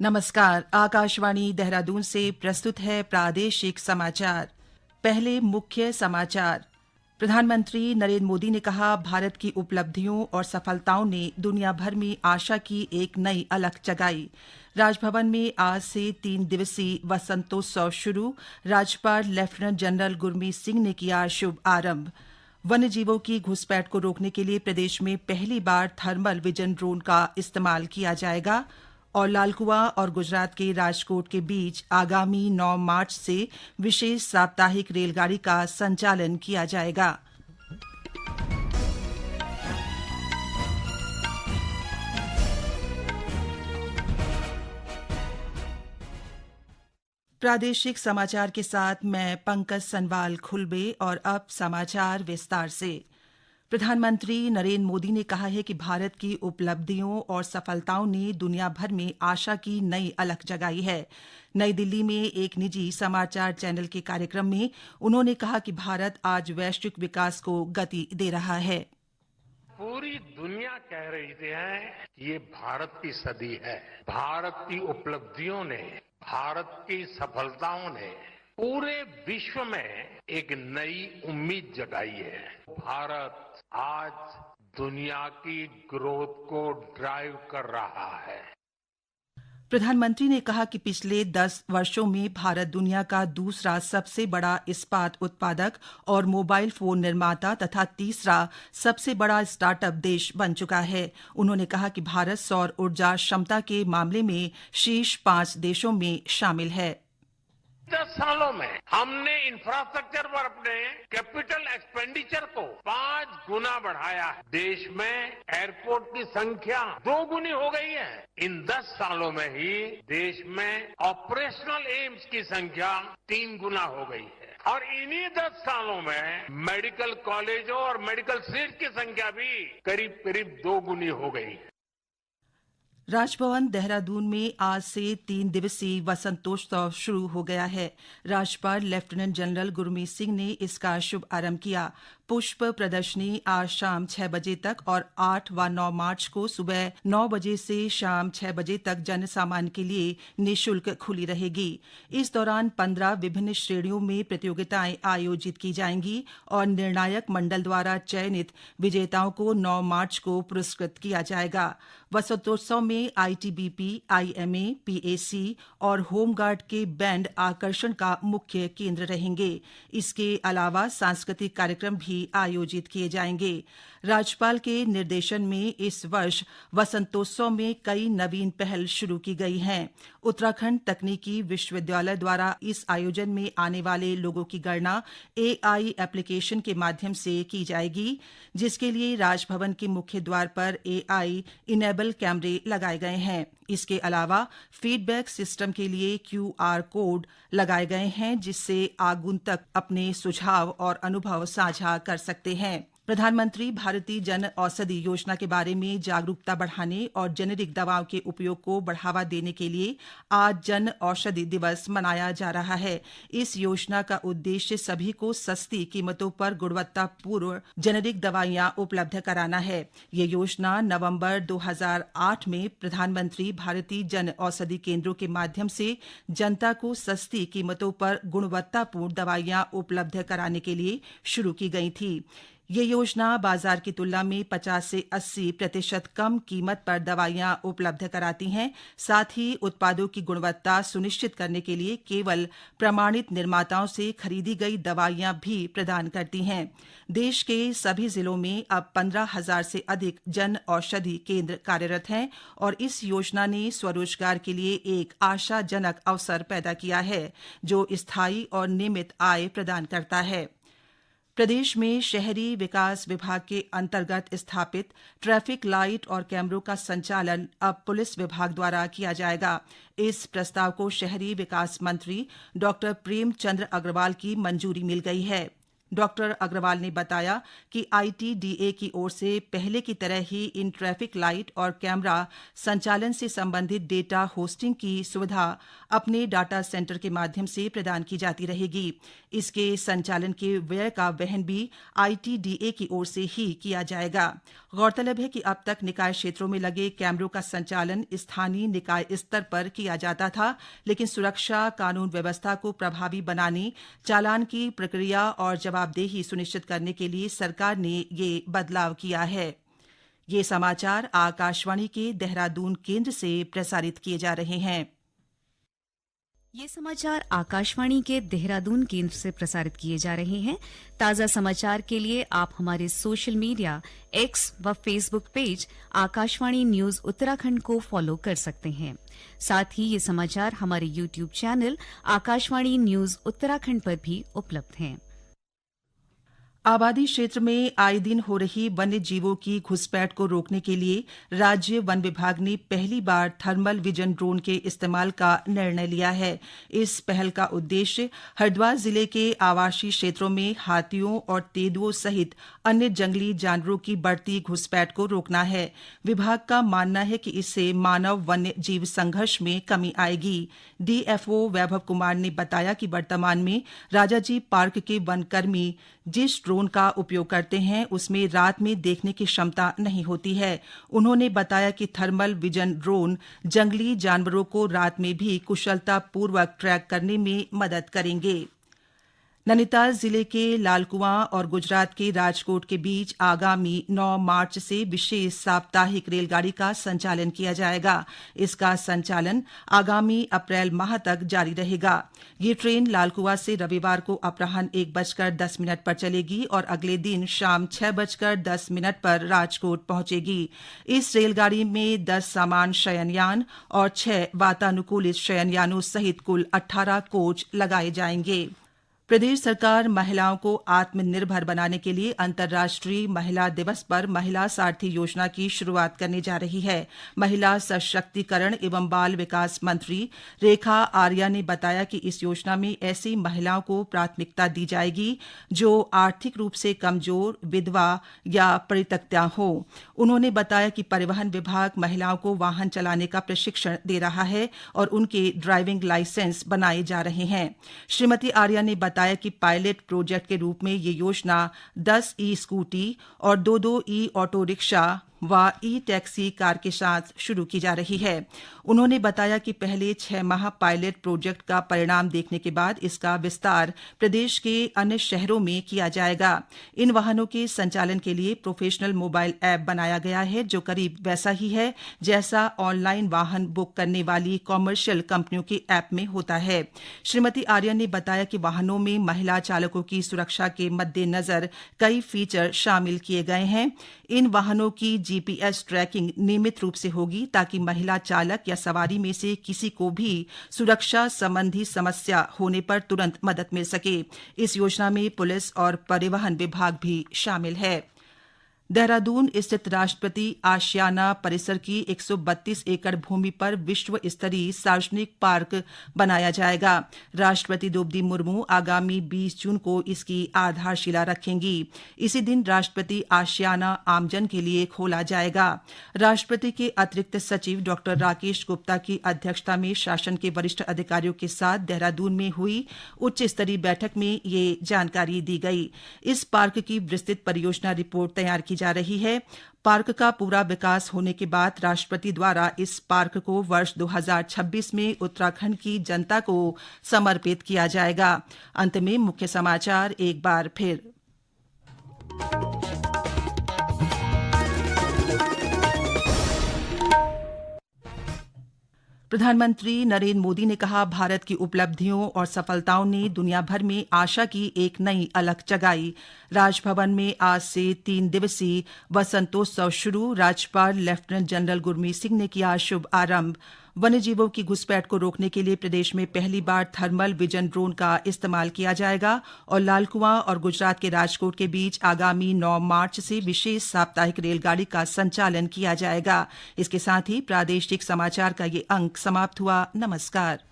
नमस्कार। आकाशवाणी देहरादून से प्रस्तुत है प्रादेशिक समाचार। पहले मुख्य समाचार। प्रधानमंत्री नरेंद्र मोदी ने कहा, भारत की उपलब्धियों और सफलताओं ने दुनिया भर में आशा की एक नई अलख जगाई। राजभवन में आज से 3 दिवसीय वसंतोत्सव शुरू। राज्यपाल लेफ्टिनेंट जनरल गुरमीत सिंह ने किया शुभ आरंभ। वन्य जीवों की घुसपैठ को रोकने के लिए प्रदेश में पहली बार थर्मल विजन ड्रोन का इस्तेमाल किया जाएगा। और लालकुआं और गुजरात के राजकोट के बीच आगामी 9 मार्च से विशेष साप्ताहिक रेलगाड़ी का संचालन किया जाएगा। प्रादेशिक समाचार के साथ मैं पंकज सनवाल खुलबे। और अब समाचार विस्तार से। प्रधानमंत्री नरेंद्र मोदी ने कहा है कि भारत की उपलब्धियों और सफलताओं ने दुनिया भर में आशा की नई अलख जगाई है। नई दिल्ली में एक निजी समाचार चैनल के कार्यक्रम में उन्होंने कहा कि भारत आज वैश्विक विकास को गति दे रहा है। पूरी दुनिया कह रही है कि ये भारत की सदी है। भारत की उपलब्धियों ने, भारत की सफलताओं ने पूरे विश्व में एक नई उम्मीद जगाई है। भारत आज दुनिया की ग्रोथ को ड्राइव कर रहा है। प्रधानमंत्री ने कहा कि पिछले 10 वर्षों में भारत दुनिया का दूसरा सबसे बड़ा इस्पात उत्पादक और मोबाइल फोन निर्माता तथा तीसरा सबसे बड़ा स्टार्टअप देश बन चुका है। उन्होंने कहा कि भारत सौर ऊर्जा क्षमता के मामले में शीर्ष 5 देशों में शामिल है। 10 सालों में हमने इंफ्रास्ट्रक्चर पर अपने कैपिटल एक्सपेंडिचर को 5 गुना बढ़ाया है। देश में एयरपोर्ट की संख्या 2 गुनी हो गई है। इन 10 सालों में ही देश में ऑपरेशनल एम्स की संख्या 3 गुना हो गई है। और इन्हीं 10 सालों में मेडिकल कॉलेजों और मेडिकल सीट की संख्या भी करीब करीब 2 गुनी हो गई है। राजभवन देहरादून में आज से 3 दिवसीय वसंतोत्सव शुरू हो गया है। राज्यपाल लेफ्टिनेंट जनरल गुरमीत सिंह ने इसका शुभ आरंभ किया। पुष्प प्रदर्शनी आज शाम 6 बजे तक और 8 व 9 मार्च को सुबह 9 बजे से शाम 6 बजे तक जन सामान्य के लिए निःशुल्क खुली रहेगी। इस दौरान 15 विभिन्न श्रेणियों में प्रतियोगिताएं आयोजित की जाएंगी और निर्णायक मंडल द्वारा चयनित विजेताओं को 9 मार्च को पुरस्कृत किया जाएगा। वसंतोत्सव में आईटीबीपी, आईएमए, पीएसी और होमगार्ड के बैंड आकर्षण का मुख्य केंद्र रहेंगे। इसके अलावा सांस्कृतिक कार्यक्रम भी आयोजित किए जाएंगे। राज्यपाल के निर्देशन में इस वर्ष वसंतोत्सव में कई नवीन पहल शुरू की गई हैं। उत्तराखंड तकनीकी विश्वविद्यालय द्वारा इस आयोजन में आने वाले लोगों की गणना एआई एप्लीकेशन के माध्यम से की जाएगी, जिसके लिए राजभवन के मुख्य द्वार पर एआई इनेबल कैमरे लगाए गए हैं। इसके अलावा फीडबैक सिस्टम के लिए क्यूआर कोड लगाए गए हैं, जिससे आगंतुक अपने सुझाव और अनुभव साझा कर सकते हैं। प्रधानमंत्री भारतीय जन औषधि योजना के बारे में जागरूकता बढ़ाने और जेनेरिक दवाओं के उपयोग को बढ़ावा देने के लिए आज जन औषधि दिवस मनाया जा रहा है। इस योजना का उद्देश्य सभी को सस्ती कीमतों पर गुणवत्तापूर्ण जेनेरिक दवाइयां उपलब्ध कराना है। ये योजना नवंबर 2008 में प्रधानमंत्री भारतीय जन औषधि केंद्रों के माध्यम से जनता को सस्ती कीमतों पर गुणवत्तापूर्ण दवाइयां उपलब्ध कराने के लिए शुरू की गई थी। ये योजना बाजार की तुलना में 50 से 80% कम कीमत पर दवाइयां उपलब्ध कराती हैं। साथ ही उत्पादों की गुणवत्ता सुनिश्चित करने के लिए केवल प्रमाणित निर्माताओं से खरीदी गई दवाइयां भी प्रदान करती हैं। देश के सभी जिलों में अब 15,000 से अधिक जन औषधि केंद्र कार्यरत हैं और इस योजना ने स्वरोजगार के लिए एक आशाजनक अवसर पैदा किया है, जो स्थायी और नियमित आय प्रदान करता है। प्रदेश में शहरी विकास विभाग के अंतर्गत स्थापित ट्रैफिक लाइट और कैमरों का संचालन अब पुलिस विभाग द्वारा किया जाएगा। इस प्रस्ताव को शहरी विकास मंत्री डॉ प्रेमचंद्र अग्रवाल की मंजूरी मिल गई है। डॉक्टर अग्रवाल ने बताया कि ITDA की ओर से पहले की तरह ही इन ट्रैफिक लाइट और कैमरा संचालन से संबंधित डेटा होस्टिंग की सुविधा अपने डाटा सेंटर के माध्यम से प्रदान की जाती रहेगी। इसके संचालन के व्यय का वहन भी ITDA की ओर से ही किया जाएगा। गौरतलब है कि अब तक निकाय क्षेत्रों में लगे कैमरों का संचालन स्थानीय निकाय स्तर पर किया जाता था, लेकिन सुरक्षा, कानून व्यवस्था को प्रभावी बनाने, चालान की प्रक्रिया और जवाबदेही सुनिश्चित करने के लिए सरकार ने ये बदलाव किया है। ये समाचार आकाशवाणी के देहरादून केंद्र से प्रसारित किए जा रहे हैं। ये समाचार आकाशवाणी के देहरादून केंद्र से प्रसारित किए जा रहे हैं। ताज़ा समाचार के लिए आप हमारे सोशल मीडिया X व Facebook page Akashvani news Uttarakhand को फॉलो कर सकते हैं। साथ ही ये समाचार हमारे YouTube channel Akashvani news Uttarakhand पर भी उपलब्ध हैं। आबादी क्षेत्र में आए दिन हो रही वन्य जीवों की घुसपैठ को रोकने के लिए राज्य वन विभाग ने पहली बार थर्मल विजन ड्रोन के इस्तेमाल का निर्णय लिया है। इस पहल का उद्देश्य हरिद्वार जिले के आवासीय क्षेत्रों में हाथियों और तेंदुओं सहित अन्य जंगली जानवरों की बढ़ती घुसपैठ को रोकना है। विभाग का मानना है कि इससे मानव वन्य जीव संघर्ष में कमी आएगी। DFO वैभव कुमार ने बताया कि वर्तमान में राजाजी पार्क के वनकर्मी जिस ड्रोन का उपयोग करते हैं उसमें रात में देखने की क्षमता नहीं होती है। उन्होंने बताया कि थर्मल विजन ड्रोन जंगली जानवरों को रात में भी कुशलतापूर्वक ट्रैक करने में मदद करेंगे। नैनीताल जिले के लालकुआं और गुजरात के राजकोट के बीच आगामी 9 मार्च से विशेष साप्ताहिक रेलगाड़ी का संचालन किया जाएगा। इसका संचालन आगामी अप्रैल माह तक जारी रहेगा। ये ट्रेन लालकुआं से रविवार को अपराह्न 1:10 पर चलेगी और अगले दिन शाम 6:10 पर राजकोट पहुंचेगी। इस रेलगाड़ी में 10 सामान्य शयनयान और 6 वातानुकूलित शयनयानों सहित कुल 18 कोच लगाए जाएंगे। प्रदेश सरकार महिलाओं को आत्मनिर्भर बनाने के लिए अंतर्राष्ट्रीय महिला दिवस पर महिला सारथी योजना की शुरुआत करने जा रही है। महिला सशक्तिकरण एवं बाल विकास मंत्री रेखा आर्या ने बताया कि इस योजना में ऐसी महिलाओं को प्राथमिकता दी जाएगी जो आर्थिक रूप से कमजोर, विधवा या परित्यक्ता हो। उन्होंने बताया कि परिवहन विभाग महिलाओं को वाहन चलाने का प्रशिक्षण दे रहा है और उनके ड्राइविंग लाइसेंस बनाए जा रहे हैं। श्रीमती आर्या ने बताया कि पायलट प्रोजेक्ट के रूप में ये योजना 10 ई-स्कूटी और 2 ई-ऑटो रिक्शा व ई-टैक्सी कार के साथ शुरू की जा रही है। उन्होंने बताया कि पहले 6 माह पायलट प्रोजेक्ट का परिणाम देखने के बाद इसका विस्तार प्रदेश के अन्य शहरों में किया जाएगा। इन वाहनों के संचालन के लिए प्रोफेशनल मोबाइल ऐप बनाया गया है जो करीब वैसा ही है जैसा ऑनलाइन वाहन बुक करने वाली कॉमर्शियल कंपनियों के ऐप में होता है। श्रीमती आर्य ने बताया कि वाहनों में महिला चालकों की सुरक्षा के मद्देनजर कई फीचर शामिल किए गए हैं। इन वाहनों की GPS ट्रैकिंग नियमित रूप से होगी ताकि महिला चालक या सवारी में से किसी को भी सुरक्षा संबंधी समस्या होने पर तुरंत मदद मिल सके। इस योजना में पुलिस और परिवहन विभाग भी शामिल है। देहरादून स्थित राष्ट्रपति आशियाना परिसर की 132 एकड़ भूमि पर विश्व स्तरीय सार्वजनिक पार्क बनाया जाएगा। राष्ट्रपति द्रौपदी मुर्मू आगामी 20 जून को इसकी आधारशिला रखेंगी। इसी दिन राष्ट्रपति आशियाना आमजन के लिए खोला जाएगा। राष्ट्रपति के अतिरिक्त सचिव डॉ राकेश गुप्ता की अध्यक्षता में शासन के वरिष्ठ अधिकारियों के साथ देहरादून में हुई उच्च स्तरीय बैठक में ये जानकारी दी गई। इस पार्क की विस्तृत परियोजना रिपोर्ट तैयार की जा रही है। पार्क का पूरा विकास होने के बाद राष्ट्रपति द्वारा इस पार्क को वर्ष 2026 में उत्तराखंड की जनता को समर्पित किया जाएगा। अंत में मुख्य समाचार एक बार फिर। प्रधानमंत्री नरेंद्र मोदी ने कहा, भारत की उपलब्धियों और सफलताओं ने दुनिया भर में आशा की एक नई अलख जगाई। राजभवन में आज से 3 दिवसीय वसंतोत्सव शुरू। राज्यपाल लेफ्टिनेंट जनरल गुरमीत सिंह ने किया शुभ आरंभ। वन्यजीवों की घुसपैठ को रोकने के लिए प्रदेश में पहली बार थर्मल विजन ड्रोन का इस्तेमाल किया जाएगा और लालकुआं और गुजरात के राजकोट के बीच आगामी 9 मार्च से विशेष साप्ताहिक रेलगाड़ी का संचालन किया जाएगा। इसके साथ ही प्रादेशिक समाचार का ये अंक समाप्त हुआ। नमस्कार।